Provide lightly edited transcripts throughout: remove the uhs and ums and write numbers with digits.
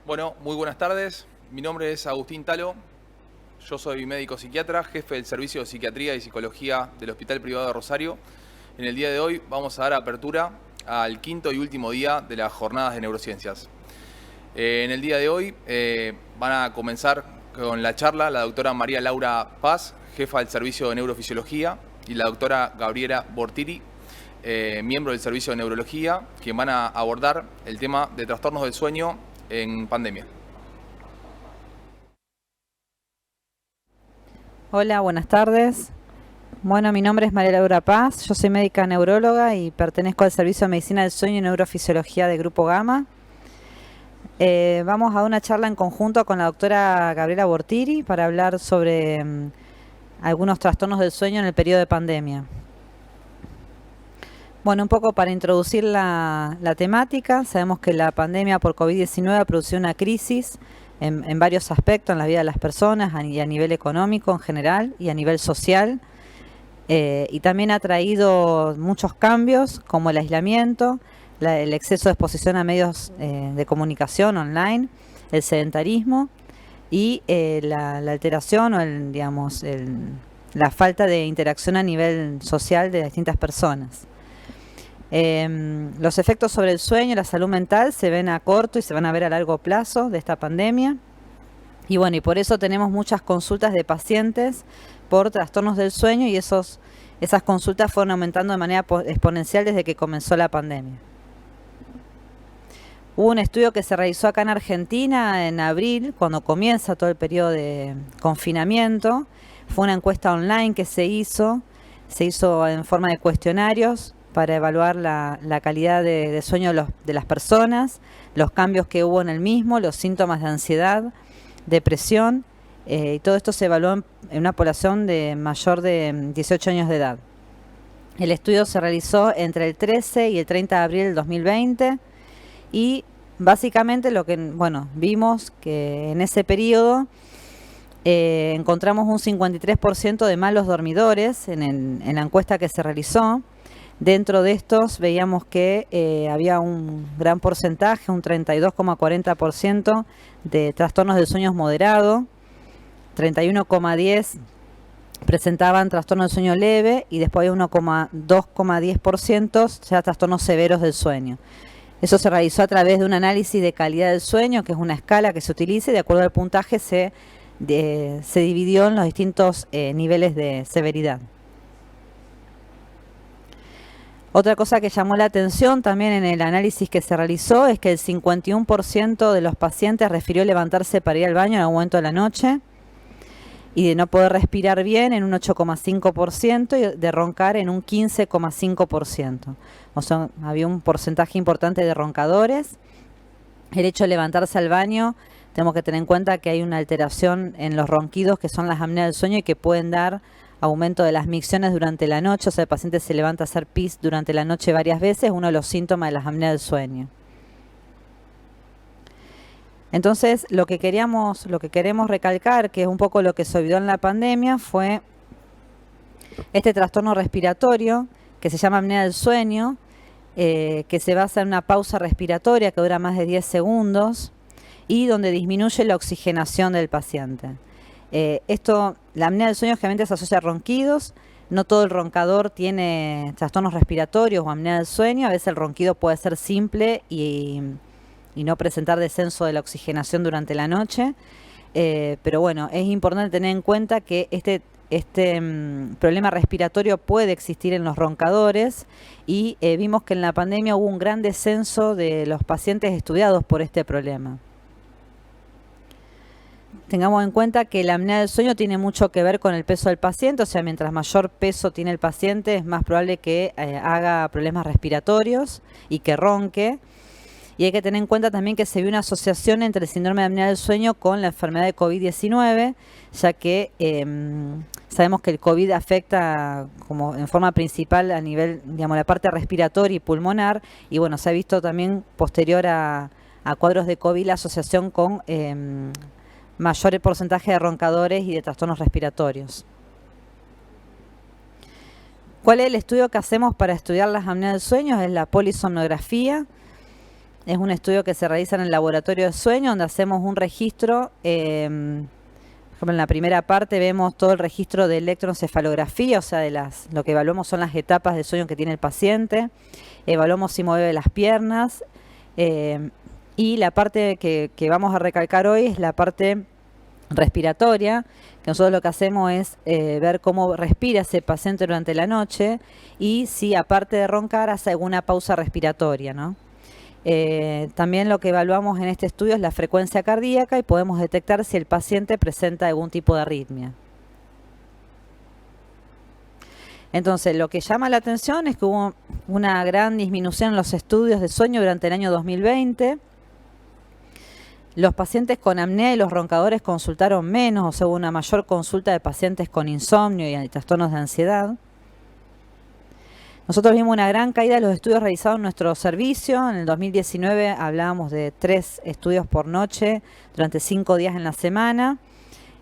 Bueno, muy buenas tardes. Mi nombre es Agustín Talo. Yo soy médico psiquiatra, jefe del Servicio de Psiquiatría y Psicología del Hospital Privado de Rosario. En el día de hoy vamos a dar apertura al quinto y último día de las jornadas de neurociencias. En el día de hoy van a comenzar con la charla la doctora María Laura Paz, jefa del Servicio de Neurofisiología, y la doctora Gabriela Bortiri, miembro del Servicio de Neurología, que van a abordar el tema de trastornos del sueño en pandemia. Hola, buenas tardes. Bueno, mi nombre es María Laura Paz, yo soy médica neuróloga y pertenezco al Servicio de Medicina del Sueño y Neurofisiología de Grupo Gama. Vamos a una charla en conjunto con la doctora Gabriela Bortiri para hablar sobre algunos trastornos del sueño en el periodo de pandemia. Bueno, un poco para introducir la temática, sabemos que la pandemia por COVID-19 ha producido una crisis en varios aspectos en la vida de las personas y a nivel económico en general y a nivel social. Y también ha traído muchos cambios como el aislamiento, el exceso de exposición a medios de comunicación online, el sedentarismo y la alteración o la falta de interacción a nivel social de distintas personas. Los efectos sobre el sueño y la salud mental se ven a corto y se van a ver a largo plazo de esta pandemia. Y bueno, y por eso tenemos muchas consultas de pacientes por trastornos del sueño y esas consultas fueron aumentando de manera exponencial desde que comenzó la pandemia. Hubo un estudio que se realizó acá en Argentina en abril, cuando comienza todo el periodo de confinamiento. Fue una encuesta online que se hizo en forma de cuestionarios para evaluar la calidad de sueño de las personas, los cambios que hubo en el mismo, los síntomas de ansiedad, depresión, y todo esto se evaluó en una población de mayor de 18 años de edad. El estudio se realizó entre el 13 y el 30 de abril del 2020 y básicamente vimos que en ese periodo encontramos un 53% de malos dormidores en la encuesta que se realizó. Dentro de estos veíamos que había un gran porcentaje, un 32,40% de trastornos del sueño moderado, 31,10% presentaban trastorno del sueño leve y después hay 2,10% ya trastornos severos del sueño. Eso se realizó a través de un análisis de calidad del sueño, que es una escala que se utiliza y de acuerdo al puntaje se dividió en los distintos niveles de severidad. Otra cosa que llamó la atención también en el análisis que se realizó es que el 51% de los pacientes refirió levantarse para ir al baño en algún momento de la noche y de no poder respirar bien en un 8,5% y de roncar en un 15,5%. O sea, había un porcentaje importante de roncadores. El hecho de levantarse al baño, tenemos que tener en cuenta que hay una alteración en los ronquidos que son las apneas del sueño y que pueden dar aumento de las micciones durante la noche, o sea, el paciente se levanta a hacer pis durante la noche varias veces, uno de los síntomas de las apneas del sueño. Entonces, lo que queremos recalcar, que es un poco lo que se olvidó en la pandemia, fue este trastorno respiratorio que se llama apnea del sueño, que se basa en una pausa respiratoria que dura más de 10 segundos y donde disminuye la oxigenación del paciente. La apnea del sueño generalmente se asocia a ronquidos. No todo el roncador tiene trastornos respiratorios o apnea del sueño. A veces el ronquido puede ser simple y no presentar descenso de la oxigenación durante la noche. Pero bueno, es importante tener en cuenta que este problema respiratorio puede existir en los roncadores y vimos que en la pandemia hubo un gran descenso de los pacientes estudiados por este problema. Tengamos en cuenta que la apnea del sueño tiene mucho que ver con el peso del paciente, o sea, mientras mayor peso tiene el paciente es más probable que haga problemas respiratorios y que ronque. Y hay que tener en cuenta también que se vio una asociación entre el síndrome de apnea del sueño con la enfermedad de COVID-19, ya que sabemos que el COVID afecta como en forma principal a nivel, la parte respiratoria y pulmonar, y bueno, se ha visto también posterior a cuadros de COVID la asociación con mayor porcentaje de roncadores y de trastornos respiratorios. ¿Cuál es el estudio que hacemos para estudiar las apneas del sueño? Es la polisomnografía. es un estudio que se realiza en el laboratorio de sueño, donde hacemos un registro. Por ejemplo, en la primera parte vemos todo el registro de electroencefalografía, o sea, lo que evaluamos son las etapas de sueño que tiene el paciente. Evaluamos si mueve las piernas. Y la parte que vamos a recalcar hoy es la parte respiratoria, que nosotros lo que hacemos es ver cómo respira ese paciente durante la noche y si aparte de roncar hace alguna pausa respiratoria, ¿no? También lo que evaluamos en este estudio es la frecuencia cardíaca y podemos detectar si el paciente presenta algún tipo de arritmia. Entonces, lo que llama la atención es que hubo una gran disminución en los estudios de sueño durante el año 2020. Los pacientes con apnea y los roncadores consultaron menos, o sea, hubo una mayor consulta de pacientes con insomnio y trastornos de ansiedad. Nosotros vimos una gran caída de los estudios realizados en nuestro servicio. En el 2019 hablábamos de 3 estudios por noche durante 5 días en la semana.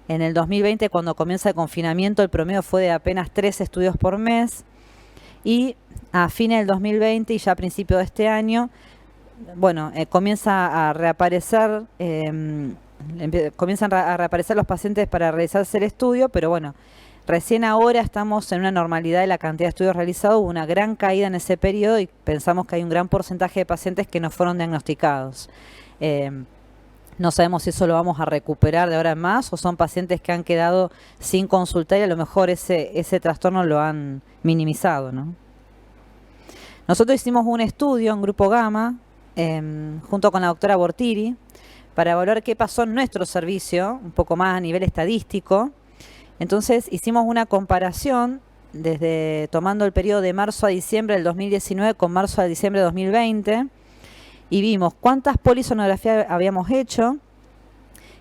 En el 2020, cuando comienza el confinamiento, el promedio fue de apenas 3 estudios por mes. Y a fines del 2020 y ya a principios de este año, bueno, comienza a reaparecer, comienzan a reaparecer los pacientes para realizarse el estudio, pero bueno, recién ahora estamos en una normalidad de la cantidad de estudios realizados. Hubo una gran caída en ese periodo y pensamos que hay un gran porcentaje de pacientes que no fueron diagnosticados. No sabemos si eso lo vamos a recuperar de ahora en más o son pacientes que han quedado sin consultar y a lo mejor ese trastorno lo han minimizado, ¿no? Nosotros hicimos un estudio en Grupo Gamma, junto con la doctora Bortiri, para evaluar qué pasó en nuestro servicio, un poco más a nivel estadístico. Entonces hicimos una comparación tomando el periodo de marzo a diciembre del 2019 con marzo a diciembre de 2020 y vimos cuántas polisonografías habíamos hecho,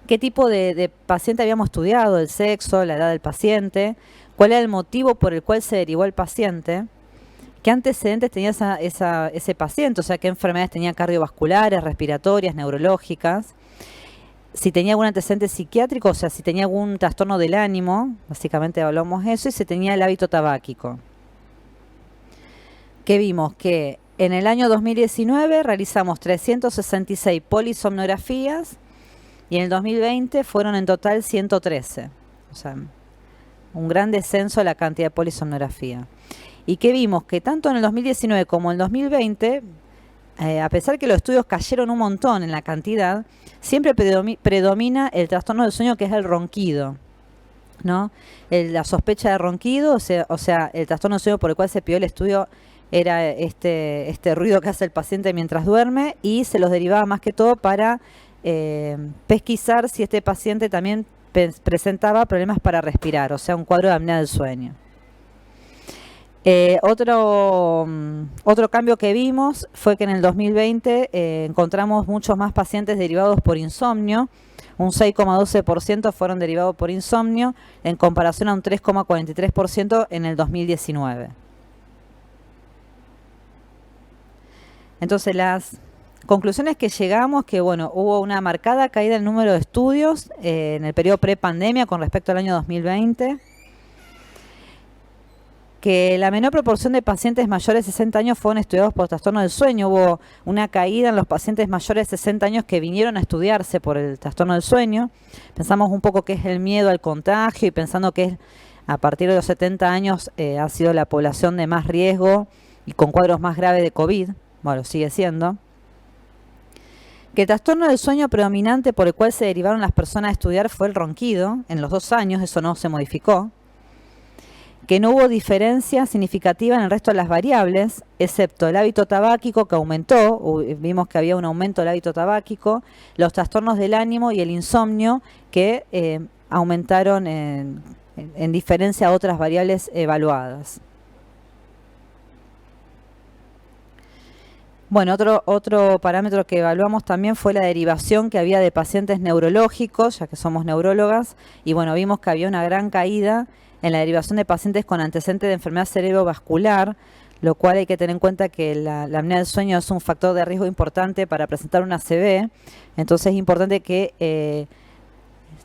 qué tipo de paciente habíamos estudiado, el sexo, la edad del paciente, cuál era el motivo por el cual se derivó el paciente, qué antecedentes tenía ese paciente, o sea, qué enfermedades tenía cardiovasculares, respiratorias, neurológicas, si tenía algún antecedente psiquiátrico, o sea, si tenía algún trastorno del ánimo, básicamente hablamos eso, y si tenía el hábito tabáquico. ¿Qué vimos? Que en el año 2019 realizamos 366 polisomnografías y en el 2020 fueron en total 113. O sea, un gran descenso de la cantidad de polisomnografía. ¿Y qué vimos? Que tanto en el 2019 como en el 2020, a pesar que los estudios cayeron un montón en la cantidad, siempre predomina el trastorno del sueño, que es el ronquido, ¿no? La sospecha de ronquido, o sea, el trastorno del sueño por el cual se pidió el estudio era este ruido que hace el paciente mientras duerme, y se los derivaba más que todo para pesquisar si este paciente también presentaba problemas para respirar, o sea, un cuadro de apnea del sueño. Otro cambio que vimos fue que en el 2020 encontramos muchos más pacientes derivados por insomnio. Un 6,12% fueron derivados por insomnio en comparación a un 3,43% en el 2019. Entonces, las conclusiones que llegamos, que bueno, hubo una marcada caída del número de estudios en el periodo pre-pandemia con respecto al año 2020. Que la menor proporción de pacientes mayores de 60 años fueron estudiados por trastorno del sueño. Hubo una caída en los pacientes mayores de 60 años que vinieron a estudiarse por el trastorno del sueño. Pensamos un poco que es el miedo al contagio y pensando que a partir de los 70 años ha sido la población de más riesgo y con cuadros más graves de COVID. Bueno, sigue siendo. Que el trastorno del sueño predominante por el cual se derivaron las personas a estudiar fue el ronquido. En los 2 años eso no se modificó. Que no hubo diferencia significativa en el resto de las variables, excepto el hábito tabáquico, que aumentó. Vimos que había un aumento del hábito tabáquico, los trastornos del ánimo y el insomnio, que aumentaron en diferencia a otras variables evaluadas. Bueno, otro parámetro que evaluamos también fue la derivación que había de pacientes neurológicos, ya que somos neurólogas, y bueno, vimos que había una gran caída en la derivación de pacientes con antecedentes de enfermedad cerebrovascular, lo cual hay que tener en cuenta que la apnea del sueño es un factor de riesgo importante para presentar una ACV. Entonces es importante que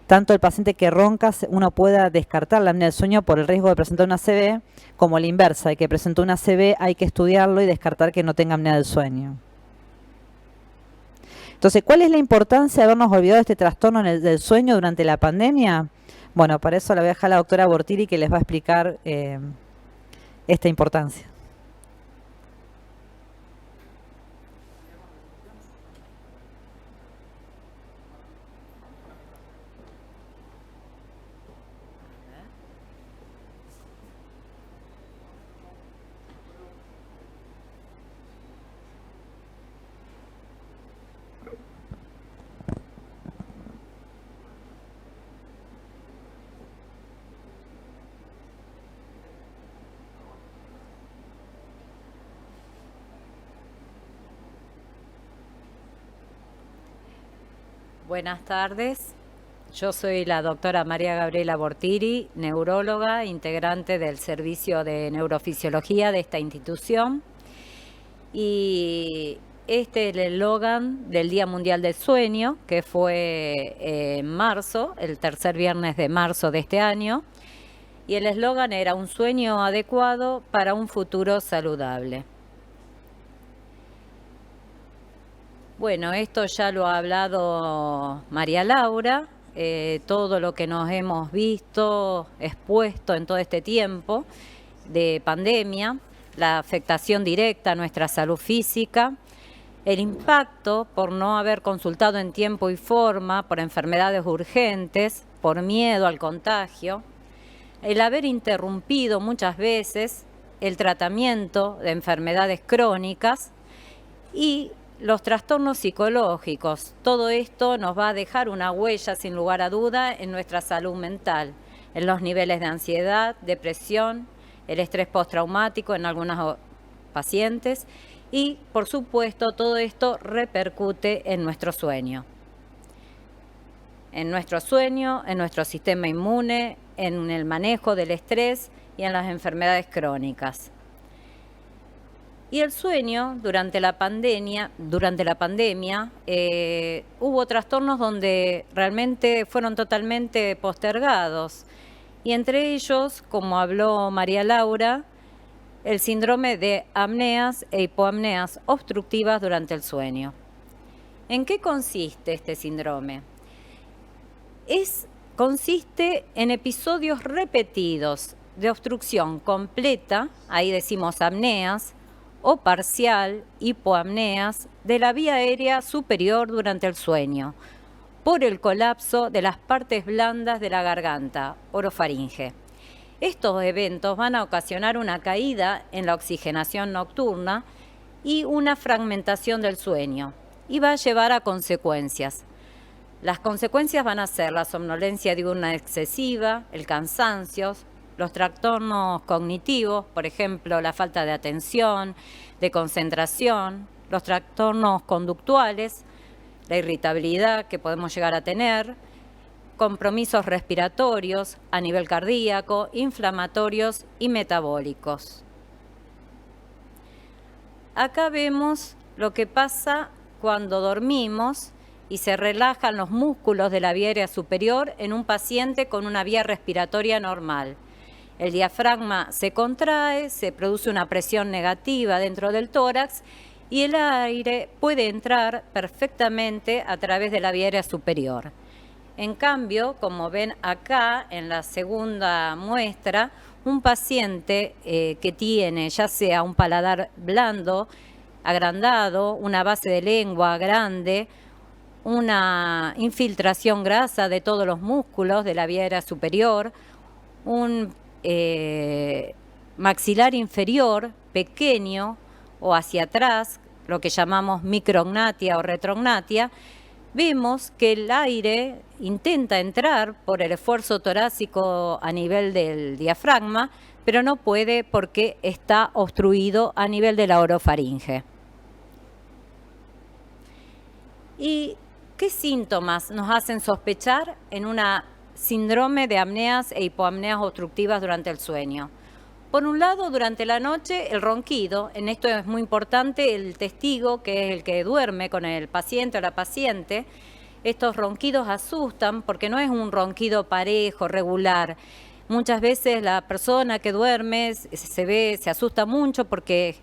tanto el paciente que ronca uno pueda descartar la apnea del sueño por el riesgo de presentar una ACV, como la inversa, el que presentó una ACV hay que estudiarlo y descartar que no tenga apnea del sueño. Entonces, ¿cuál es la importancia de habernos olvidado de este trastorno del sueño durante la pandemia? Bueno, para eso la voy a dejar a la doctora Bortiri, que les va a explicar esta importancia. Buenas tardes, yo soy la doctora María Gabriela Bortiri, neuróloga, integrante del servicio de neurofisiología de esta institución. Y este es el eslogan del Día Mundial del Sueño, que fue en marzo, el tercer viernes de marzo de este año. Y el eslogan era un sueño adecuado para un futuro saludable. Bueno, esto ya lo ha hablado María Laura, todo lo que nos hemos visto expuesto en todo este tiempo de pandemia, la afectación directa a nuestra salud física, el impacto por no haber consultado en tiempo y forma, por enfermedades urgentes, por miedo al contagio, el haber interrumpido muchas veces el tratamiento de enfermedades crónicas y los trastornos psicológicos. Todo esto nos va a dejar una huella, sin lugar a duda, en nuestra salud mental, en los niveles de ansiedad, depresión, el estrés postraumático en algunos pacientes y, por supuesto, todo esto repercute en nuestro sueño. En nuestro sueño, en nuestro sistema inmune, en el manejo del estrés y en las enfermedades crónicas. Y el sueño, durante la pandemia, hubo trastornos donde realmente fueron totalmente postergados. Y entre ellos, como habló María Laura, el síndrome de apneas e hipoapneas obstructivas durante el sueño. ¿En qué consiste este síndrome? Consiste en episodios repetidos de obstrucción completa, ahí decimos apneas, o parcial, hipoapneas, de la vía aérea superior durante el sueño, por el colapso de las partes blandas de la garganta, orofaringe. Estos eventos van a ocasionar una caída en la oxigenación nocturna y una fragmentación del sueño, y va a llevar a consecuencias. Las consecuencias van a ser la somnolencia diurna excesiva, el cansancio, los trastornos cognitivos, por ejemplo, la falta de atención, de concentración, los trastornos conductuales, la irritabilidad que podemos llegar a tener, compromisos respiratorios a nivel cardíaco, inflamatorios y metabólicos. Acá vemos lo que pasa cuando dormimos y se relajan los músculos de la vía aérea superior en un paciente con una vía respiratoria normal. El diafragma se contrae, se produce una presión negativa dentro del tórax y el aire puede entrar perfectamente a través de la vía aérea superior. En cambio, como ven acá en la segunda muestra, un paciente que tiene ya sea un paladar blando, agrandado, una base de lengua grande, una infiltración grasa de todos los músculos de la vía aérea superior, un maxilar inferior pequeño o hacia atrás, lo que llamamos micrognatia o retrognatia, vemos que el aire intenta entrar por el esfuerzo torácico a nivel del diafragma, pero no puede porque está obstruido a nivel de la orofaringe. ¿Y qué síntomas nos hacen sospechar en una síndrome de apneas e hipoapneas obstructivas durante el sueño? Por un lado, durante la noche, el ronquido. En esto es muy importante el testigo, que es el que duerme con el paciente o la paciente. Estos ronquidos asustan porque no es un ronquido parejo, regular. Muchas veces la persona que duerme se asusta mucho porque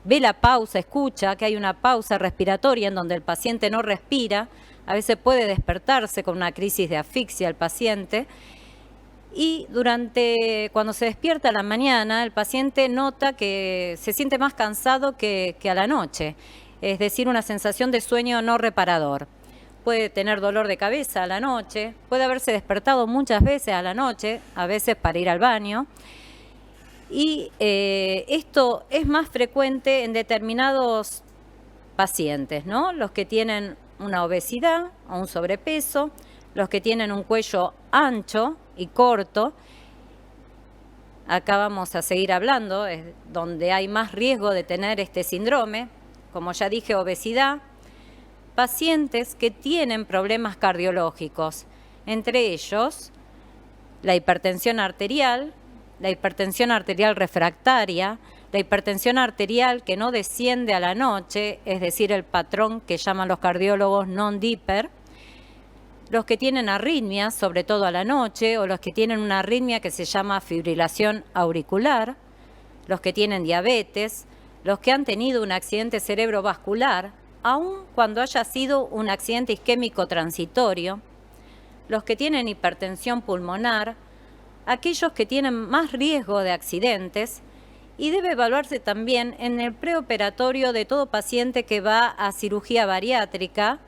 ve la pausa, escucha que hay una pausa respiratoria en donde el paciente no respira, a veces puede despertarse con una crisis de asfixia el paciente, y cuando se despierta a la mañana, el paciente nota que se siente más cansado que a la noche, es decir, una sensación de sueño no reparador. Puede tener dolor de cabeza a la noche, puede haberse despertado muchas veces a la noche, a veces para ir al baño. Y esto es más frecuente en determinados pacientes, ¿no? Los que tienen una obesidad o un sobrepeso, los que tienen un cuello ancho y corto. Acá vamos a seguir hablando, es donde hay más riesgo de tener este síndrome. Como ya dije, obesidad. Pacientes que tienen problemas cardiológicos, entre ellos la hipertensión arterial refractaria, la hipertensión arterial que no desciende a la noche, es decir, el patrón que llaman los cardiólogos non-dipper, los que tienen arritmias, sobre todo a la noche, o los que tienen una arritmia que se llama fibrilación auricular, los que tienen diabetes, los que han tenido un accidente cerebrovascular, aun cuando haya sido un accidente isquémico transitorio, los que tienen hipertensión pulmonar, aquellos que tienen más riesgo de accidentes, y debe evaluarse también en el preoperatorio de todo paciente que va a cirugía bariátrica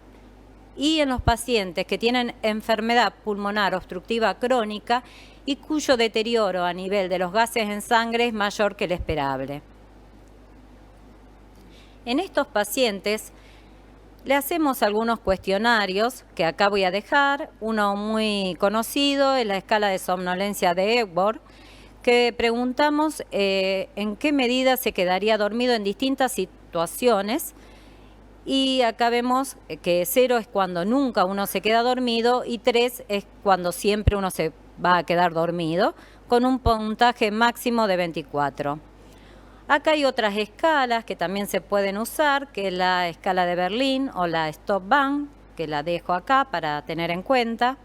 y en los pacientes que tienen enfermedad pulmonar obstructiva crónica y cuyo deterioro a nivel de los gases en sangre es mayor que el esperable. En estos pacientes le hacemos algunos cuestionarios que acá voy a dejar. Uno muy conocido es la escala de somnolencia de Epworth, que preguntamos en qué medida se quedaría dormido en distintas situaciones. Y acá vemos que 0 es cuando nunca uno se queda dormido y 3 es cuando siempre uno se va a quedar dormido, con un puntaje máximo de 24. Acá hay otras escalas que también se pueden usar, que es la escala de Berlín o la Stop Band, que la dejo acá para tener en cuenta.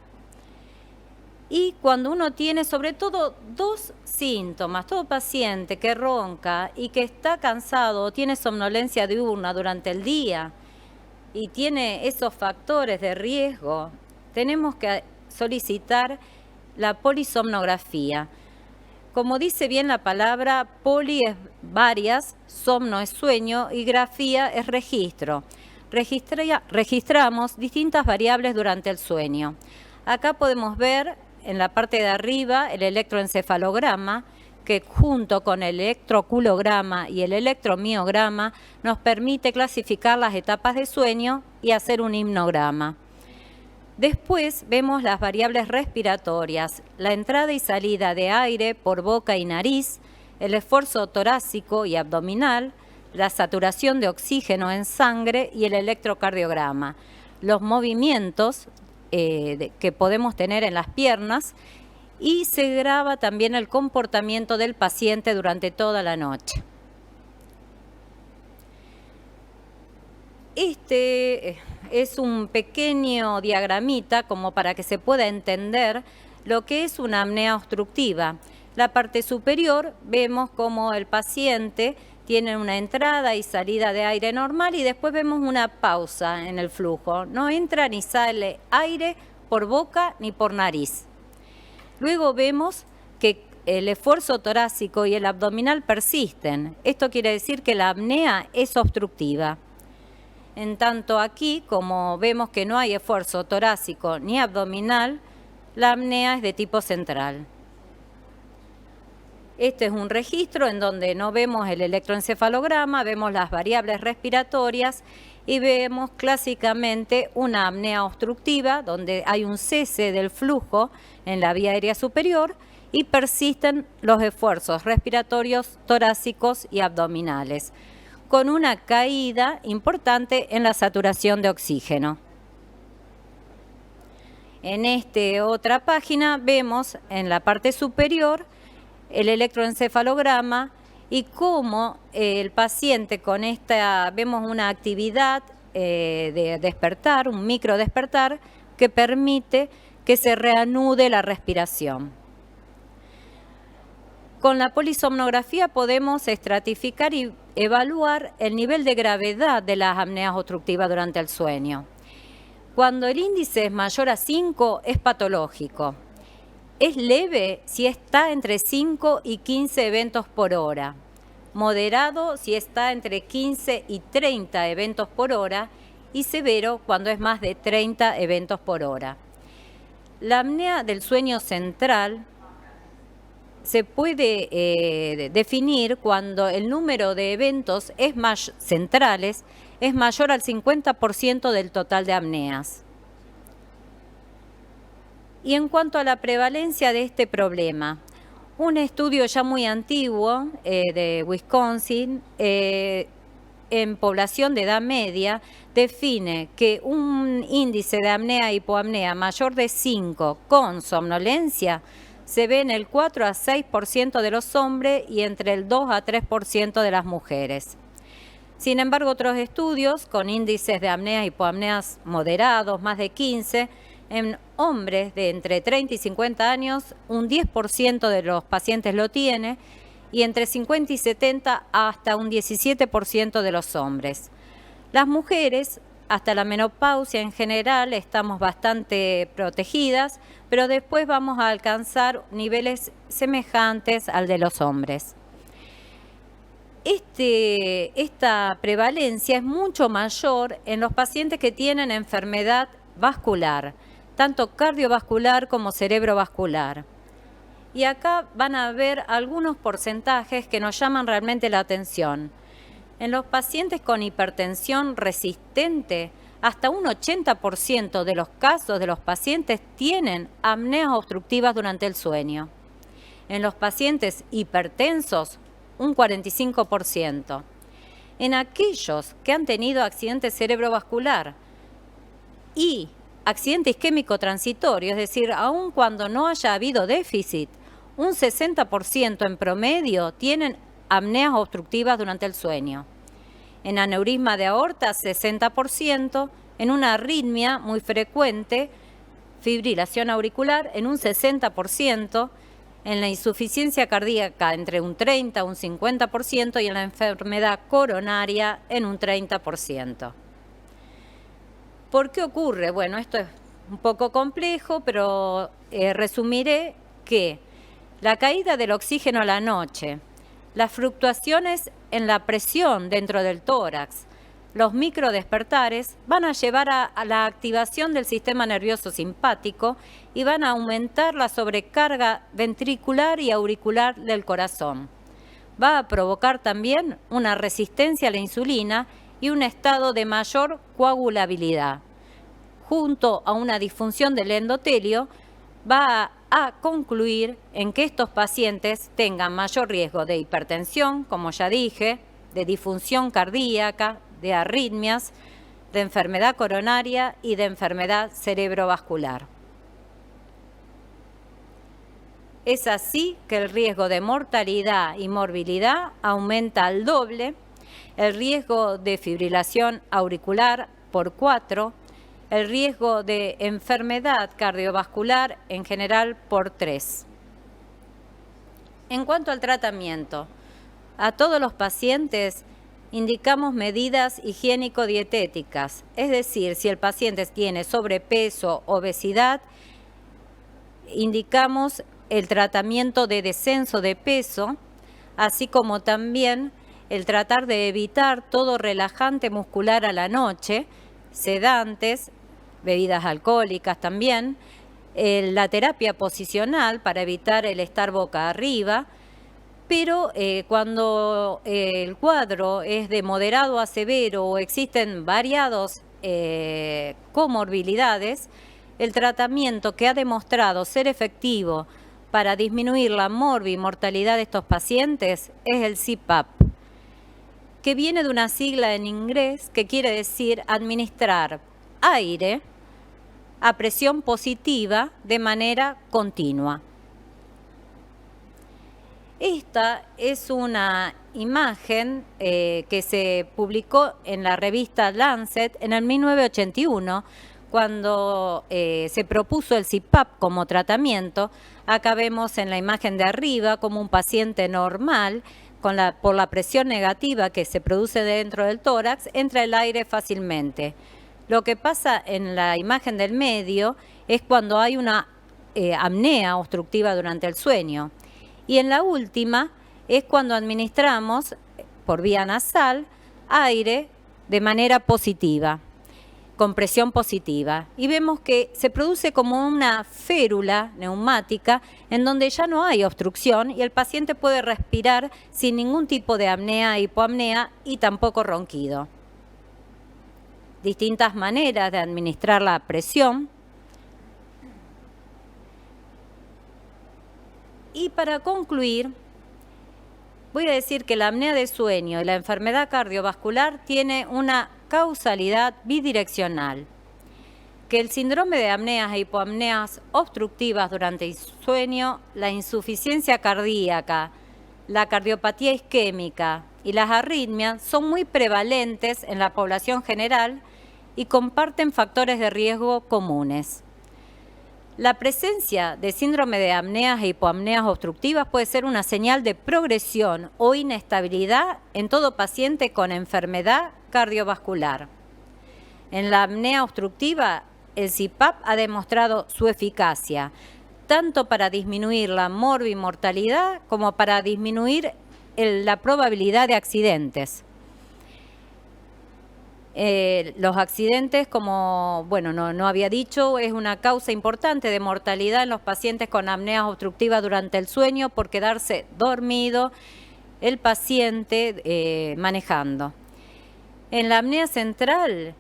Y cuando uno tiene sobre todo 2 síntomas, todo paciente que ronca y que está cansado o tiene somnolencia diurna durante el día y tiene esos factores de riesgo, tenemos que solicitar la polisomnografía. Como dice bien la palabra, poli es varias, somno es sueño y grafía es registro. Registramos distintas variables durante el sueño. Acá podemos ver en la parte de arriba el electroencefalograma, que junto con el electroculograma y el electromiograma nos permite clasificar las etapas de sueño y hacer un himnograma. Después vemos las variables respiratorias, la entrada y salida de aire por boca y nariz, el esfuerzo torácico y abdominal, la saturación de oxígeno en sangre y el electrocardiograma, los movimientos que podemos tener en las piernas, y se graba también el comportamiento del paciente durante toda la noche. Este es un pequeño diagramita como para que se pueda entender lo que es una apnea obstructiva. La parte superior vemos como el paciente tiene una entrada y salida de aire normal y después vemos una pausa en el flujo. No entra ni sale aire por boca ni por nariz. Luego vemos que el esfuerzo torácico y el abdominal persisten. Esto quiere decir que la apnea es obstructiva. En tanto aquí, como vemos que no hay esfuerzo torácico ni abdominal, la apnea es de tipo central. Este es un registro en donde no vemos el electroencefalograma, vemos las variables respiratorias y vemos clásicamente una apnea obstructiva donde hay un cese del flujo en la vía aérea superior y persisten los esfuerzos respiratorios torácicos y abdominales, con una caída importante en la saturación de oxígeno. En esta otra página vemos en la parte superior el electroencefalograma y cómo el paciente con esta, vemos una actividad de despertar, un micro despertar, que permite que se reanude la respiración. Con la polisomnografía podemos estratificar y evaluar el nivel de gravedad de las apneas obstructivas durante el sueño. Cuando el índice es mayor a 5 es patológico. Es leve si está entre 5 y 15 eventos por hora. Moderado si está entre 15 y 30 eventos por hora. Y severo cuando es más de 30 eventos por hora. La apnea del sueño central se puede definir cuando el número de eventos centrales es mayor al 50% del total de apneas. Y en cuanto a la prevalencia de este problema, un estudio ya muy antiguo de Wisconsin en población de edad media define que un índice de apnea e hipoapnea mayor de 5 con somnolencia se ve en el 4 a 6% de los hombres y entre el 2 a 3% de las mujeres. Sin embargo, otros estudios con índices de apnea e hipoapneas moderados, más de 15, en hombres de entre 30 y 50 años, un 10% de los pacientes lo tiene, y entre 50 y 70 hasta un 17% de los hombres. Las mujeres, hasta la menopausia en general, estamos bastante protegidas, pero después vamos a alcanzar niveles semejantes al de los hombres. Esta prevalencia es mucho mayor en los pacientes que tienen enfermedad vascular, tanto cardiovascular como cerebrovascular. Y acá van a ver algunos porcentajes que nos llaman realmente la atención. En los pacientes con hipertensión resistente, hasta un 80% de los casos de los pacientes tienen apneas obstructivas durante el sueño. En los pacientes hipertensos, un 45%. En aquellos que han tenido accidente cerebrovascular y accidente isquémico transitorio, es decir, aun cuando no haya habido déficit, un 60% en promedio tienen apneas obstructivas durante el sueño. En aneurisma de aorta, 60%, en una arritmia muy frecuente, fibrilación auricular, en un 60%, en la insuficiencia cardíaca entre un 30 y un 50% y en la enfermedad coronaria en un 30%. ¿Por qué ocurre? Bueno, esto es un poco complejo, pero resumiré que la caída del oxígeno a la noche, las fluctuaciones en la presión dentro del tórax, los microdespertares van a llevar a la activación del sistema nervioso simpático y van a aumentar la sobrecarga ventricular y auricular del corazón. Va a provocar también una resistencia a la insulina y un estado de mayor coagulabilidad. Junto a una disfunción del endotelio, va a concluir en que estos pacientes tengan mayor riesgo de hipertensión, como ya dije, de disfunción cardíaca, de arritmias, de enfermedad coronaria y de enfermedad cerebrovascular. Es así que el riesgo de mortalidad y morbilidad aumenta al doble, el riesgo de fibrilación auricular por 4, el riesgo de enfermedad cardiovascular en general por 3. En cuanto al tratamiento, a todos los pacientes indicamos medidas higiénico-dietéticas, es decir, si el paciente tiene sobrepeso, obesidad, indicamos el tratamiento de descenso de peso, así como también el tratar de evitar todo relajante muscular a la noche, sedantes, bebidas alcohólicas también, la terapia posicional para evitar el estar boca arriba, pero cuando el cuadro es de moderado a severo o existen variados comorbilidades, el tratamiento que ha demostrado ser efectivo para disminuir la morbimortalidad de estos pacientes es el CPAP, que viene de una sigla en inglés que quiere decir administrar aire a presión positiva de manera continua. Esta es una imagen que se publicó en la revista Lancet en el 1981, cuando se propuso el CPAP como tratamiento. Acá vemos en la imagen de arriba como un paciente normal por la presión negativa que se produce dentro del tórax, entra el aire fácilmente. Lo que pasa en la imagen del medio es cuando hay una apnea obstructiva durante el sueño. Y en la última es cuando administramos por vía nasal aire de manera positiva, con presión positiva. Y vemos que se produce como una férula neumática en donde ya no hay obstrucción y el paciente puede respirar sin ningún tipo de apnea, hipoapnea y tampoco ronquido. Distintas maneras de administrar la presión. Y para concluir, voy a decir que la apnea de sueño y la enfermedad cardiovascular tiene una causalidad bidireccional, que el síndrome de apneas e hipoapneas obstructivas durante el sueño, la insuficiencia cardíaca, la cardiopatía isquémica y las arritmias son muy prevalentes en la población general y comparten factores de riesgo comunes. La presencia de síndrome de apneas e hipoapneas obstructivas puede ser una señal de progresión o inestabilidad en todo paciente con enfermedad cardiovascular. En la apnea obstructiva, el CPAP ha demostrado su eficacia, tanto para disminuir la morbimortalidad como para disminuir la probabilidad de accidentes. Los accidentes, como no había dicho, es una causa importante de mortalidad en los pacientes con apneas obstructivas durante el sueño por quedarse dormido el paciente manejando. En la apnea central,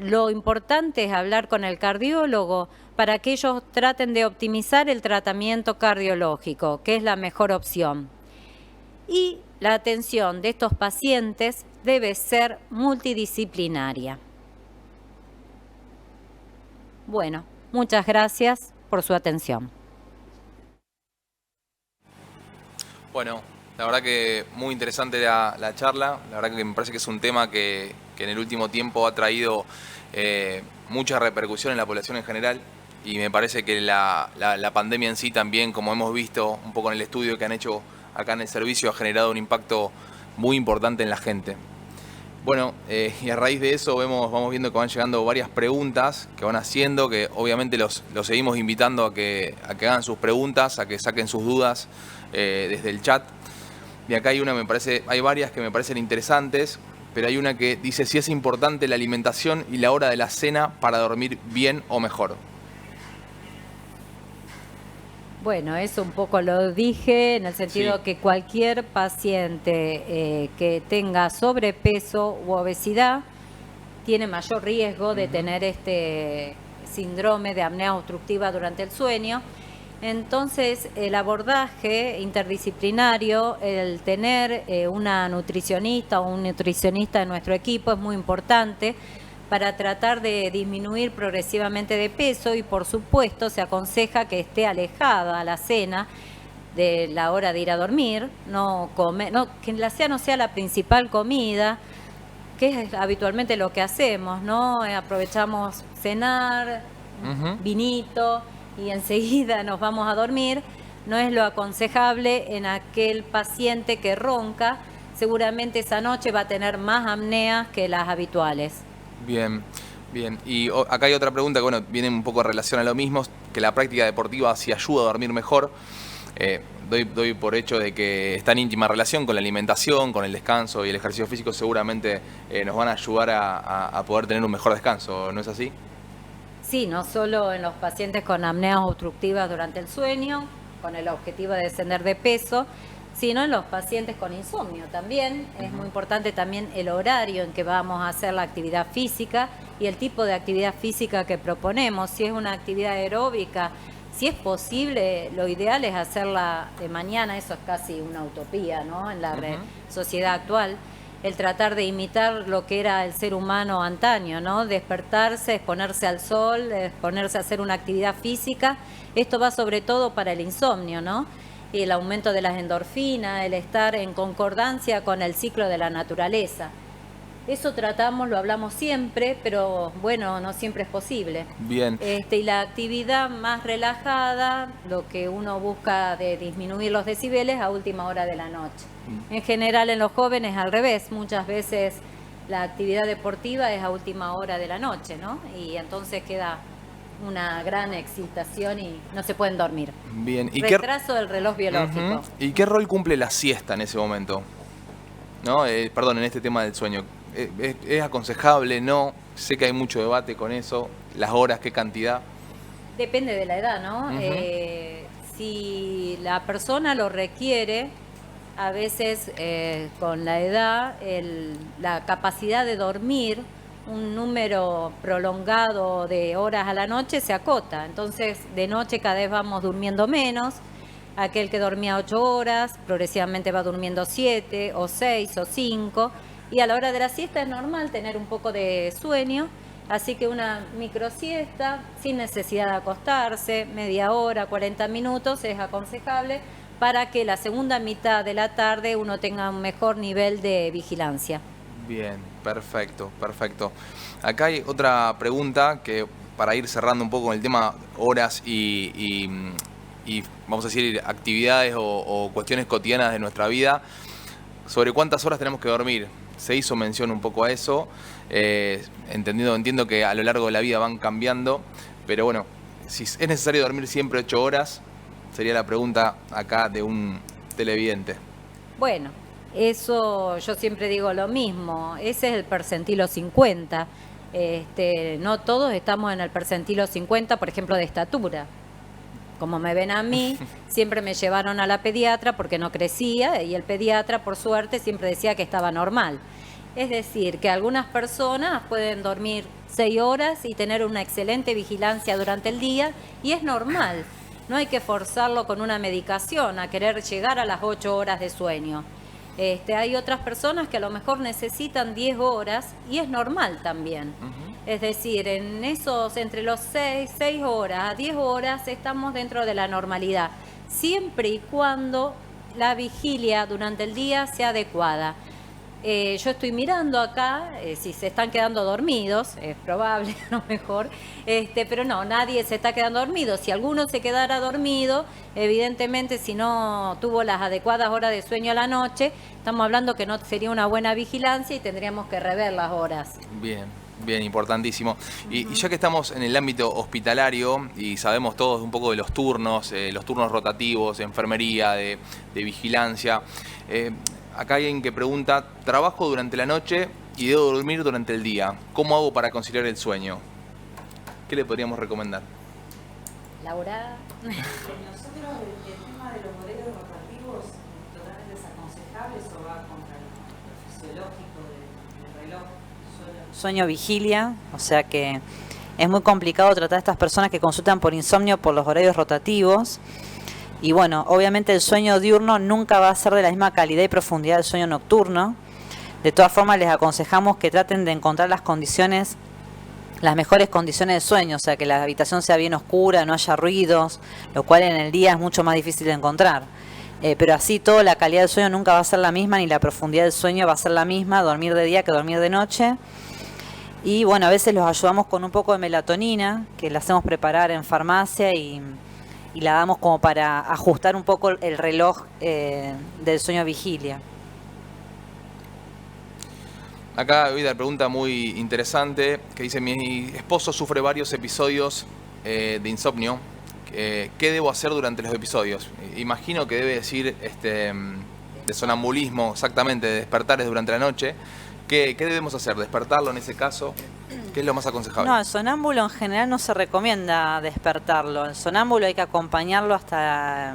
lo importante es hablar con el cardiólogo para que ellos traten de optimizar el tratamiento cardiológico, que es la mejor opción. Y la atención de estos pacientes debe ser multidisciplinaria. Bueno, muchas gracias por su atención. Bueno, la verdad que muy interesante la charla. La verdad que me parece que es un tema que en el último tiempo ha traído mucha repercusión en la población en general. Y me parece que la pandemia en sí también, como hemos visto un poco en el estudio que han hecho acá en el servicio, ha generado un impacto muy importante en la gente. Bueno, y a raíz de eso vamos viendo que van llegando varias preguntas que van haciendo, que obviamente los seguimos invitando a que hagan sus preguntas, a que saquen sus dudas desde el chat. Y acá hay varias que me parecen interesantes, pero hay una que dice si es importante la alimentación y la hora de la cena para dormir bien o mejor. Bueno, eso un poco lo dije, en el sentido que cualquier paciente que tenga sobrepeso u obesidad tiene mayor riesgo de tener este síndrome de apnea obstructiva durante el sueño. Entonces, el abordaje interdisciplinario, el tener una nutricionista o un nutricionista en nuestro equipo es muy importante para tratar de disminuir progresivamente de peso y, por supuesto, se aconseja que esté alejada a la cena de la hora de ir a dormir, que la cena no sea la principal comida, que es habitualmente lo que hacemos, ¿no? Aprovechamos cenar, vinito y enseguida nos vamos a dormir. No es lo aconsejable en aquel paciente que ronca. Seguramente esa noche va a tener más apneas que las habituales. Bien. Y acá hay otra pregunta que viene un poco en relación a lo mismo, que la práctica deportiva si ayuda a dormir mejor. Doy por hecho de que está en íntima relación con la alimentación, con el descanso y el ejercicio físico, seguramente nos van a ayudar a poder tener un mejor descanso, ¿no es así? Sí, no solo en los pacientes con apneas obstructivas durante el sueño, con el objetivo de descender de peso, sino en los pacientes con insomnio también. Es muy importante también el horario en que vamos a hacer la actividad física y el tipo de actividad física que proponemos. Si es una actividad aeróbica, si es posible, lo ideal es hacerla de mañana. Eso es casi una utopía, ¿no? En la sociedad actual, el tratar de imitar lo que era el ser humano antaño, ¿no? Despertarse, exponerse al sol, exponerse a hacer una actividad física. Esto va sobre todo para el insomnio, ¿no? Y el aumento de las endorfinas, el estar en concordancia con el ciclo de la naturaleza. Eso tratamos, lo hablamos siempre, pero bueno, no siempre es posible. Bien. Y la actividad más relajada, lo que uno busca de disminuir los decibeles a última hora de la noche. En general en los jóvenes al revés, muchas veces la actividad deportiva es a última hora de la noche, ¿no? Y entonces queda una gran excitación y no se pueden dormir. Bien. ¿Y retraso del reloj biológico. ¿Y qué rol cumple la siesta en ese momento? ¿No? Perdón, en este tema del sueño. ¿Es aconsejable? No. Sé que hay mucho debate con eso. Las horas, qué cantidad. Depende de la edad, ¿no? Si la persona lo requiere, a veces con la edad, la capacidad de dormir un número prolongado de horas a la noche se acota. Entonces, de noche cada vez vamos durmiendo menos. Aquel que dormía 8 horas, progresivamente va durmiendo 7 o 6 o 5. Y a la hora de la siesta es normal tener un poco de sueño. Así que una microsiesta, sin necesidad de acostarse, media hora, 40 minutos, es aconsejable para que la segunda mitad de la tarde uno tenga un mejor nivel de vigilancia. Bien, perfecto, perfecto. Acá hay otra pregunta que para ir cerrando un poco con el tema horas y vamos a decir actividades o cuestiones cotidianas de nuestra vida, sobre cuántas horas tenemos que dormir. Se hizo mención un poco a eso, entiendo que a lo largo de la vida van cambiando, pero bueno, si es necesario dormir siempre 8 horas, sería la pregunta acá de un televidente. Bueno, eso yo siempre digo lo mismo, ese es el percentilo 50. No todos estamos en el percentilo 50, por ejemplo, de estatura. Como me ven a mí, siempre me llevaron a la pediatra porque no crecía y el pediatra, por suerte, siempre decía que estaba normal. Es decir, que algunas personas pueden dormir 6 horas y tener una excelente vigilancia durante el día y es normal. No hay que forzarlo con una medicación a querer llegar a las 8 horas de sueño. Hay otras personas que a lo mejor necesitan 10 horas y es normal también. Es decir, en esos, entre los 6 horas a 10 horas estamos dentro de la normalidad, siempre y cuando la vigilia durante el día sea adecuada. Yo estoy mirando acá, si se están quedando dormidos, es probable, a lo mejor, pero no, nadie se está quedando dormido. Si alguno se quedara dormido, evidentemente si no tuvo las adecuadas horas de sueño a la noche, estamos hablando que no sería una buena vigilancia y tendríamos que rever las horas. Bien, bien, importantísimo. Y ya que estamos en el ámbito hospitalario y sabemos todos un poco de los turnos rotativos, de enfermería, de vigilancia, acá hay alguien que pregunta, trabajo durante la noche y debo dormir durante el día. ¿Cómo hago para conciliar el sueño? ¿Qué le podríamos recomendar? Laura. Nosotros el tema de los horarios rotativos totalmente desaconsejable, eso va contra lo fisiológico del reloj. Sueño vigilia, o sea que es muy complicado tratar a estas personas que consultan por insomnio por los horarios rotativos. Y bueno, obviamente el sueño diurno nunca va a ser de la misma calidad y profundidad del sueño nocturno. De todas formas, les aconsejamos que traten de encontrar las mejores condiciones de sueño, o sea, que la habitación sea bien oscura, no haya ruidos, lo cual en el día es mucho más difícil de encontrar. Pero así todo, la calidad del sueño nunca va a ser la misma, ni la profundidad del sueño va a ser la misma, dormir de día que dormir de noche. Y bueno, a veces los ayudamos con un poco de melatonina, que la hacemos preparar en farmacia y la damos como para ajustar un poco el reloj del sueño vigilia. Acá hay una pregunta muy interesante que dice: mi esposo sufre varios episodios de insomnio. ¿Qué debo hacer durante los episodios? Imagino que debe decir de sonambulismo, exactamente, de despertares durante la noche. ¿Qué debemos hacer? ¿Despertarlo en ese caso? ¿Qué es lo más aconsejable? No, el sonámbulo en general no se recomienda despertarlo. El sonámbulo hay que acompañarlo hasta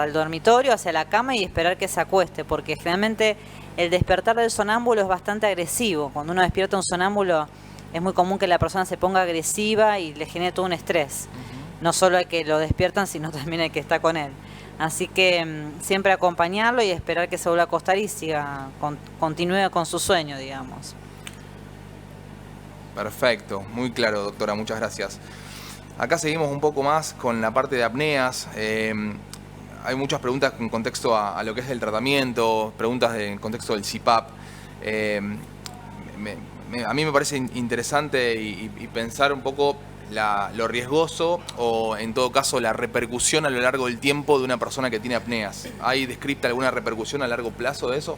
el dormitorio, hacia la cama y esperar que se acueste, porque generalmente el despertar del sonámbulo es bastante agresivo. Cuando uno despierta un sonámbulo es muy común que la persona se ponga agresiva y le genere todo un estrés. No solo el que lo despiertan, sino también el que está con él. Así que siempre acompañarlo y esperar que se vuelva a acostar y continúe con su sueño, digamos. Perfecto, muy claro, doctora, muchas gracias. Acá seguimos un poco más con la parte de apneas. Hay muchas preguntas en contexto a lo que es el tratamiento, preguntas en contexto del CPAP. a mí me parece interesante y pensar un poco lo riesgoso o en todo caso la repercusión a lo largo del tiempo de una persona que tiene apneas. ¿Hay descripta alguna repercusión a largo plazo de eso?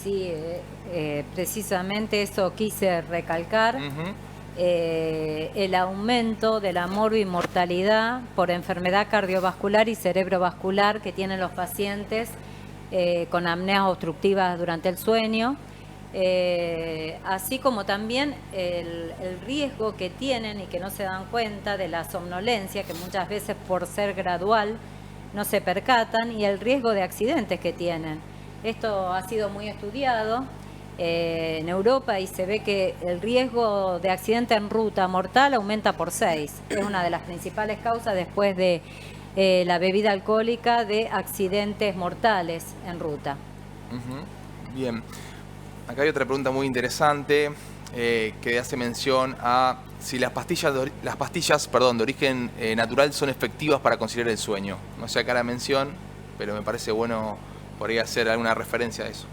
Sí, precisamente eso quise recalcar. El aumento de la morbimortalidad por enfermedad cardiovascular y cerebrovascular que tienen los pacientes con apneas obstructivas durante el sueño. Así como también el riesgo que tienen y que no se dan cuenta de la somnolencia, que muchas veces por ser gradual no se percatan, y el riesgo de accidentes que tienen. Esto ha sido muy estudiado en Europa y se ve que el riesgo de accidente en ruta mortal aumenta por 6. Es una de las principales causas después de la bebida alcohólica de accidentes mortales en ruta. Bien. Acá hay otra pregunta muy interesante que hace mención a si las pastillas de origen natural son efectivas para conciliar el sueño. No sé acá la mención, pero me parece bueno por ahí hacer alguna referencia a eso.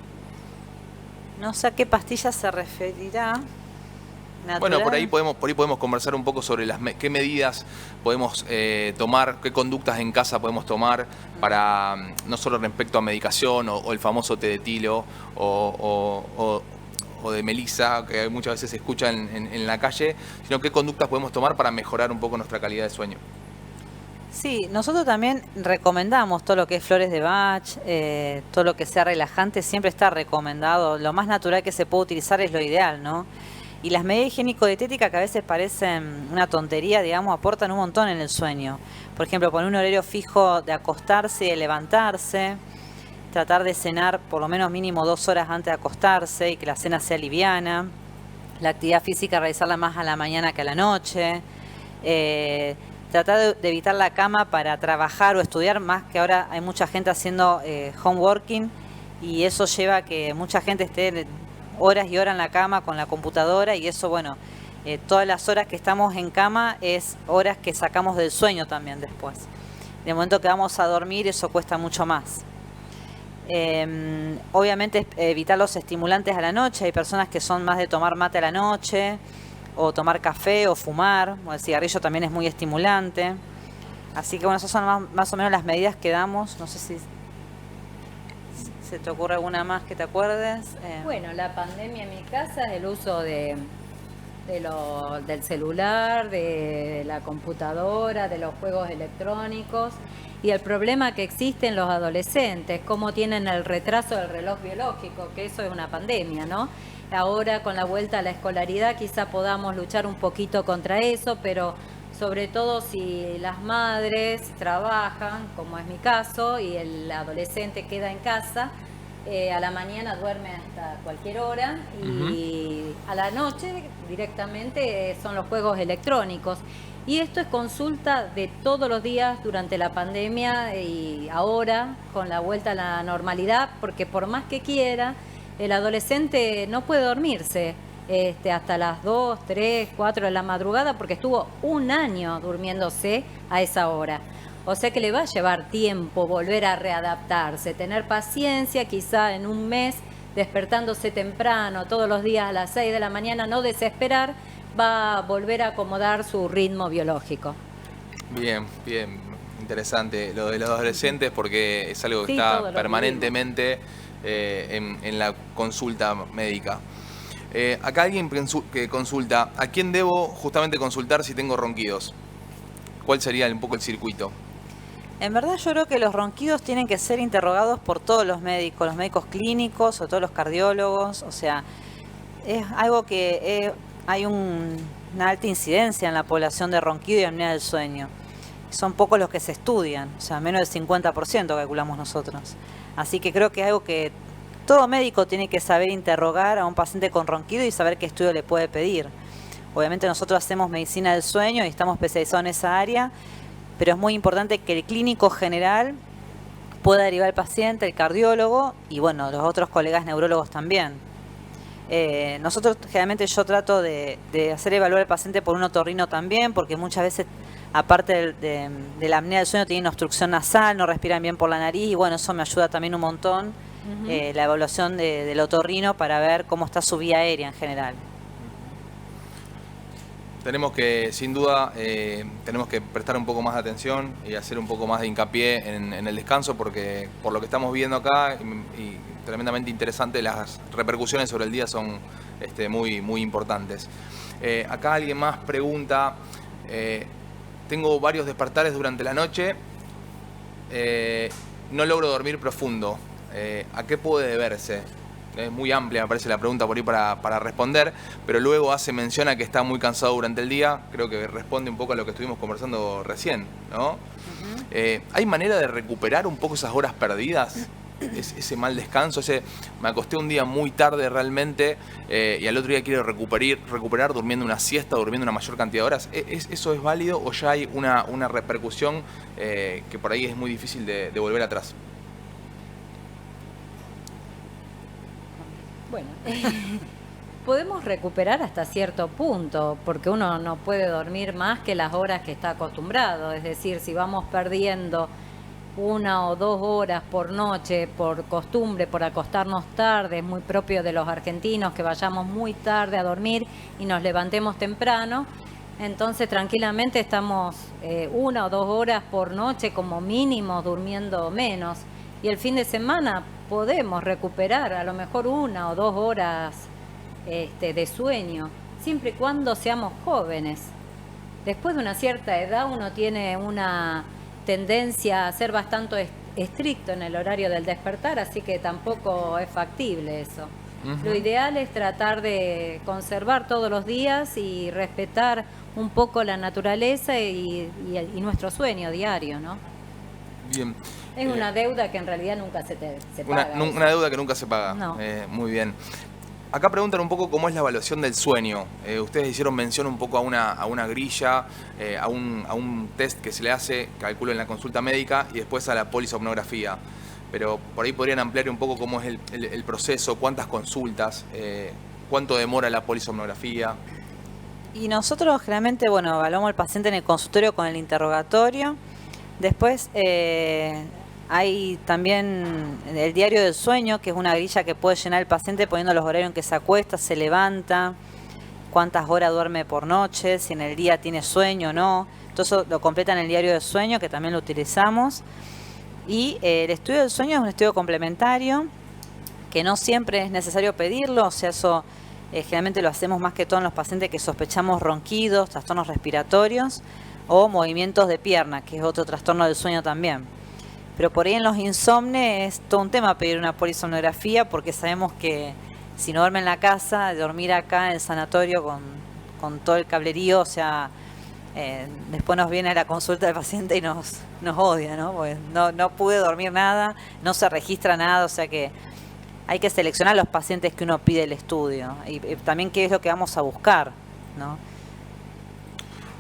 No sé a qué pastilla se referirá. Natural. Bueno, por ahí podemos conversar un poco sobre qué medidas podemos tomar, qué conductas en casa podemos tomar para, no solo respecto a medicación o el famoso té de tilo o de melisa, que muchas veces se escucha en la calle, sino qué conductas podemos tomar para mejorar un poco nuestra calidad de sueño. Sí, nosotros también recomendamos todo lo que es flores de Bach, todo lo que sea relajante, siempre está recomendado. Lo más natural que se puede utilizar es lo ideal, ¿no? Y las medidas higiénico-dietéticas, que a veces parecen una tontería, digamos, aportan un montón en el sueño. Por ejemplo, poner un horario fijo de acostarse y de levantarse, tratar de cenar por lo menos mínimo 2 horas antes de acostarse y que la cena sea liviana, la actividad física realizarla más a la mañana que a la noche, tratar de evitar la cama para trabajar o estudiar, más que ahora hay mucha gente haciendo home working y eso lleva a que mucha gente esté horas y horas en la cama con la computadora y eso, bueno, todas las horas que estamos en cama es horas que sacamos del sueño también después. De momento que vamos a dormir eso cuesta mucho más. Obviamente evitar los estimulantes a la noche. Hay personas que son más de tomar mate a la noche o tomar café o fumar. O el cigarrillo también es muy estimulante. Así que bueno, esas son más o menos las medidas que damos. No sé si ¿se te ocurre alguna más que te acuerdes? Bueno, la pandemia en mi casa es el uso del celular, de la computadora, de los juegos electrónicos y el problema que existe en los adolescentes, cómo tienen el retraso del reloj biológico, que eso es una pandemia, ¿no? Ahora con la vuelta a la escolaridad quizá podamos luchar un poquito contra eso, pero sobre todo si las madres trabajan, como es mi caso, y el adolescente queda en casa, a la mañana duerme hasta cualquier hora y a la noche directamente son los juegos electrónicos. Y esto es consulta de todos los días durante la pandemia y ahora con la vuelta a la normalidad, porque por más que quiera, el adolescente no puede dormirse hasta las 2, 3, 4 de la madrugada porque estuvo 1 año durmiéndose a esa hora. O sea que le va a llevar tiempo volver a readaptarse, tener paciencia, quizá en un mes, despertándose temprano, todos los días a las 6 de la mañana, no desesperar, va a volver a acomodar su ritmo biológico. Bien, bien, interesante lo de los adolescentes porque es algo que está permanentemente en la consulta médica. Acá alguien que consulta, ¿a quién debo justamente consultar si tengo ronquidos? ¿Cuál sería un poco el circuito? En verdad yo creo que los ronquidos tienen que ser interrogados por todos los médicos clínicos o todos los cardiólogos, o sea, es algo que hay una alta incidencia en la población de ronquido y apnea del sueño. Son pocos los que se estudian, o sea, menos del 50% calculamos nosotros. Así que creo que es algo que todo médico tiene que saber interrogar a un paciente con ronquido y saber qué estudio le puede pedir. Obviamente nosotros hacemos medicina del sueño y estamos especializados en esa área, pero es muy importante que el clínico general pueda derivar al paciente, el cardiólogo y bueno, los otros colegas neurólogos también. Nosotros generalmente yo trato de hacer evaluar al paciente por un otorrino también, porque muchas veces, aparte de la apnea del sueño, tienen obstrucción nasal, no respiran bien por la nariz y bueno, eso me ayuda también un montón la evaluación del otorrino para ver cómo está su vía aérea en general. Tenemos que, sin duda, tenemos que prestar un poco más de atención y hacer un poco más de hincapié en el descanso, porque por lo que estamos viendo acá, y tremendamente interesante, las repercusiones sobre el día son muy importantes. Acá alguien más pregunta, tengo varios despertares durante la noche, no logro dormir profundo, ¿a qué puede deberse? Es muy amplia, me parece la pregunta por ahí para responder, pero luego hace mención a que está muy cansado durante el día. Creo que responde un poco a lo que estuvimos conversando recién, ¿no? ¿Hay manera de recuperar un poco esas horas perdidas? Ese mal descanso, me acosté un día muy tarde realmente y al otro día quiero recuperar durmiendo una siesta, durmiendo una mayor cantidad de horas. ¿Eso es válido o ya hay una repercusión que por ahí es muy difícil de volver atrás? Bueno, podemos recuperar hasta cierto punto, porque uno no puede dormir más que las horas que está acostumbrado. Es decir, si vamos perdiendo 1 o 2 horas por noche por costumbre, por acostarnos tarde, es muy propio de los argentinos que vayamos muy tarde a dormir y nos levantemos temprano, entonces tranquilamente estamos 1 o 2 horas por noche como mínimo durmiendo menos, y el fin de semana podemos recuperar a lo mejor 1 o 2 horas de sueño, siempre y cuando seamos jóvenes. Después de una cierta edad uno tiene una tendencia a ser bastante estricto en el horario del despertar, así que tampoco es factible eso. Lo ideal es tratar de conservar todos los días y respetar un poco la naturaleza y nuestro sueño diario, ¿no? Bien. Es una deuda que en realidad nunca se paga. Una deuda que nunca se paga. No. Muy bien. Acá preguntan un poco cómo es la evaluación del sueño. Ustedes hicieron mención un poco a una grilla, a un test que se le hace, calculo, en la consulta médica y después a la polisomnografía. Pero por ahí podrían ampliar un poco cómo es el proceso, cuántas consultas, cuánto demora la polisomnografía. Y nosotros generalmente, bueno, evaluamos al paciente en el consultorio con el interrogatorio. Después hay también el diario del sueño, que es una grilla que puede llenar el paciente poniendo los horarios en que se acuesta, se levanta, cuántas horas duerme por noche, si en el día tiene sueño o no. Todo eso lo completa en el diario del sueño, que también lo utilizamos. Y el estudio del sueño es un estudio complementario, que no siempre es necesario pedirlo, o sea, eso generalmente lo hacemos más que todo en los pacientes que sospechamos ronquidos, trastornos respiratorios o movimientos de pierna, que es otro trastorno del sueño también. Pero por ahí en los insomnes es todo un tema pedir una polisomnografía, porque sabemos que si no duerme en la casa, dormir acá en el sanatorio con todo el cablerío, o sea, después nos viene a la consulta del paciente y nos odia, ¿no? Porque no pude dormir nada, no se registra nada, o sea que hay que seleccionar los pacientes que uno pide el estudio y también qué es lo que vamos a buscar, ¿no?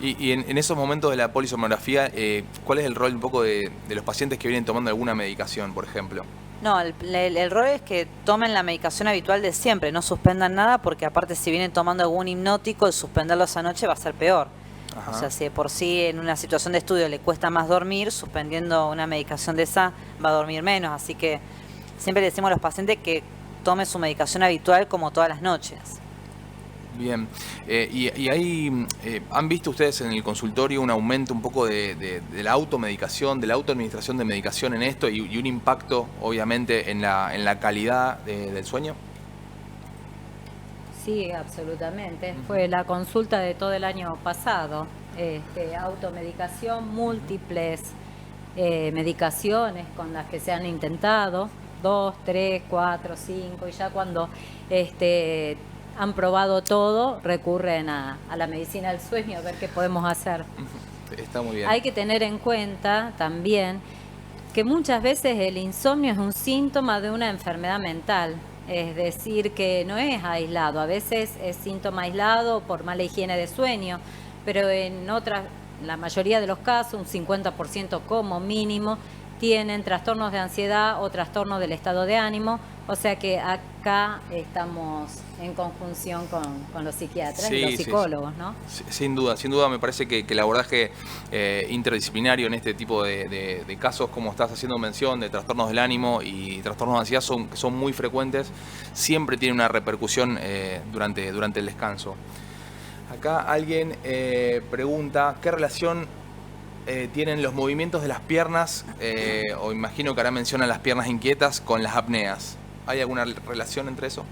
Y en esos momentos de la polisomnografía, ¿cuál es el rol un poco de los pacientes que vienen tomando alguna medicación, por ejemplo? No, el rol es que tomen la medicación habitual de siempre, no suspendan nada, porque aparte si vienen tomando algún hipnótico, el suspenderlo esa noche va a ser peor. Ajá. O sea, si de por sí en una situación de estudio le cuesta más dormir, suspendiendo una medicación de esa va a dormir menos. Así que siempre le decimos a los pacientes que tomen su medicación habitual como todas las noches. Bien, y ahí, ¿han visto ustedes en el consultorio un aumento un poco de la automedicación, de la autoadministración de medicación en esto y un impacto, obviamente, en la calidad del sueño? Sí, absolutamente. Fue la consulta de todo el año pasado. Automedicación, múltiples medicaciones con las que se han intentado, 2, 3, 4, 5, y ya cuando han probado todo, recurren a la medicina del sueño a ver qué podemos hacer. Está muy bien. Hay que tener en cuenta también que muchas veces el insomnio es un síntoma de una enfermedad mental, es decir, que no es aislado, a veces es síntoma aislado por mala higiene de sueño, pero en otras, la mayoría de los casos, un 50% como mínimo, tienen trastornos de ansiedad o trastornos del estado de ánimo O sea que acá estamos en conjunción con los psiquiatras y los psicólogos, ¿no? Sin duda me parece que el abordaje interdisciplinario en este tipo de casos, como estás haciendo mención, de trastornos del ánimo y trastornos de ansiedad, son muy frecuentes, siempre tiene una repercusión durante el descanso. Acá alguien pregunta, ¿qué relación tienen los movimientos de las piernas, o imagino que hará mención a las piernas inquietas, con las apneas? ¿Hay alguna relación entre eso?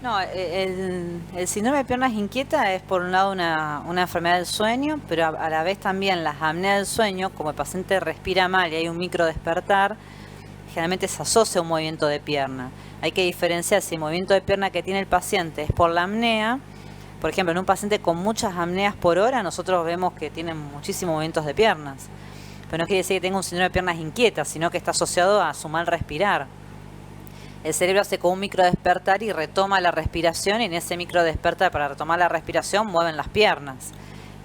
No, el síndrome de piernas inquietas es por un lado una enfermedad del sueño, pero a la vez también las apneas del sueño, como el paciente respira mal y hay un micro despertar, generalmente se asocia a un movimiento de pierna. Hay que diferenciar si el movimiento de pierna que tiene el paciente es por la apnea. Por ejemplo, en un paciente con muchas apneas por hora, nosotros vemos que tienen muchísimos movimientos de piernas. Pero no quiere decir que tenga un síndrome de piernas inquietas, sino que está asociado a su mal respirar. El cerebro hace como un micro despertar y retoma la respiración, y en ese micro despertar para retomar la respiración mueven las piernas.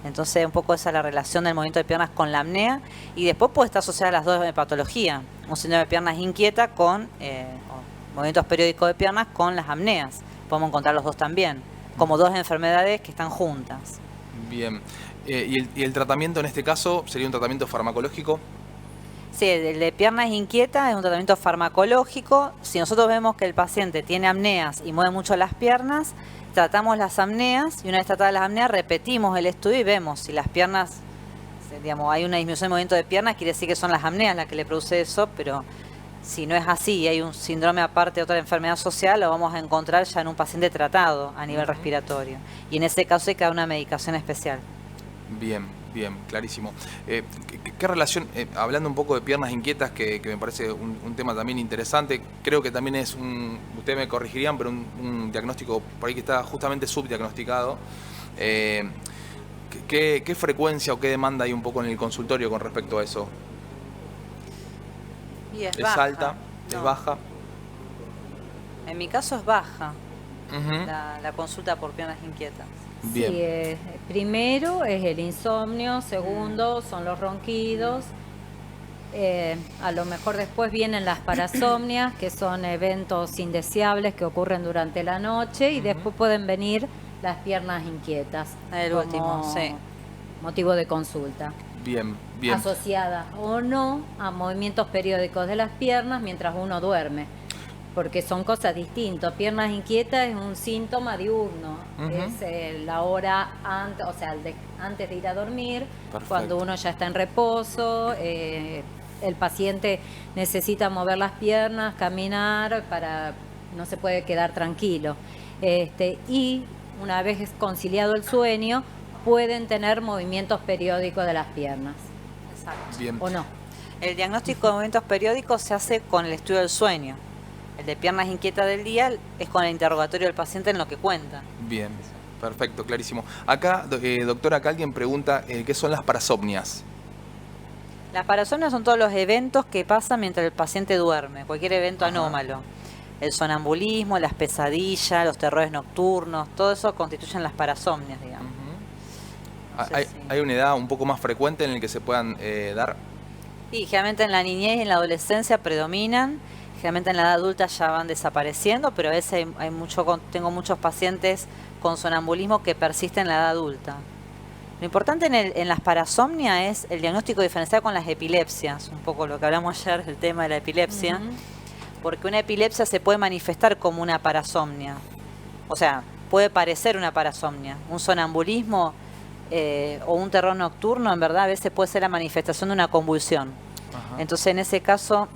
Entonces un poco esa es la relación del movimiento de piernas con la apnea, y después puede estar asociada a las dos patologías, un síndrome de piernas inquieta con movimientos periódicos de piernas con las apneas. Podemos encontrar los dos también, como dos enfermedades que están juntas. Bien. ¿Y el tratamiento en este caso sería un tratamiento farmacológico? Sí, el de piernas inquietas es un tratamiento farmacológico. Si nosotros vemos que el paciente tiene apneas y mueve mucho las piernas, tratamos las apneas, y una vez tratadas las apneas repetimos el estudio y vemos si las piernas, digamos, hay una disminución de movimiento de piernas, quiere decir que son las apneas las que le produce eso, pero si no es así y hay un síndrome aparte, otra enfermedad social, lo vamos a encontrar ya en un paciente tratado a nivel respiratorio. Y en ese caso hay que dar una medicación especial. Bien, clarísimo. ¿Qué relación, hablando un poco de piernas inquietas, que me parece un tema también interesante, creo que también es ustedes me corregirían, pero un diagnóstico por ahí que está justamente subdiagnosticado. ¿Qué frecuencia o qué demanda hay un poco en el consultorio con respecto a eso? Y es baja. ¿Alta? No. ¿Es baja? En mi caso es baja, la consulta por piernas inquietas. Bien. Sí, primero es el insomnio, segundo son los ronquidos, a lo mejor después vienen las parasomnias, que son eventos indeseables que ocurren durante la noche, y después pueden venir las piernas inquietas. El como último, sí. Motivo de consulta. Bien. Asociadas o no a movimientos periódicos de las piernas mientras uno duerme, porque son cosas distintas. Piernas inquietas es un síntoma diurno, es la hora antes, o sea, antes de ir a dormir. Perfecto. Cuando uno ya está en reposo, el paciente necesita mover las piernas, caminar, no se puede quedar tranquilo. Y una vez conciliado el sueño, pueden tener movimientos periódicos de las piernas. Exacto. Bien. ¿O no? El diagnóstico de movimientos periódicos se hace con el estudio del sueño. El de piernas inquietas del día es con el interrogatorio del paciente en lo que cuenta. Bien, perfecto, clarísimo. Acá, doctora, acá alguien pregunta qué son las parasomnias. Las parasomnias son todos los eventos que pasan mientras el paciente duerme, cualquier evento anómalo. El sonambulismo, las pesadillas, los terrores nocturnos, todo eso constituyen las parasomnias, digamos. ¿Hay una edad un poco más frecuente en la que se puedan dar? Y generalmente en la niñez y en la adolescencia predominan. Generalmente en la edad adulta ya van desapareciendo, pero a veces tengo muchos pacientes con sonambulismo que persisten en la edad adulta. Lo importante en las parasomnias es el diagnóstico diferencial con las epilepsias, un poco lo que hablamos ayer, el tema de la epilepsia, porque una epilepsia se puede manifestar como una parasomnia, o sea, puede parecer una parasomnia, un sonambulismo o un terror nocturno, en verdad a veces puede ser la manifestación de una convulsión. Entonces en ese caso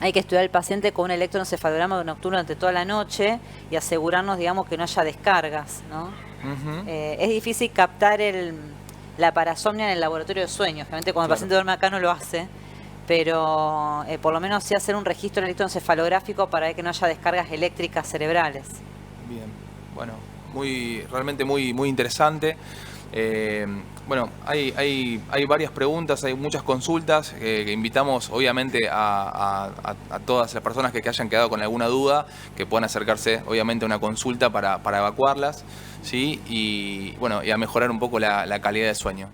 hay que estudiar al paciente con un electroencefalograma nocturno durante toda la noche y asegurarnos, digamos, que no haya descargas, ¿no? Es difícil captar la parasomnia en el laboratorio de sueños. Generalmente cuando el paciente duerme acá no lo hace, pero por lo menos sí hacer un registro electroencefalográfico para ver que no haya descargas eléctricas cerebrales. Bien, bueno, realmente muy interesante. Bueno, hay varias preguntas, hay muchas consultas que invitamos obviamente a todas las personas que hayan quedado con alguna duda, que puedan acercarse obviamente a una consulta para evacuarlas, ¿sí? Y bueno, y a mejorar un poco la calidad de sueño.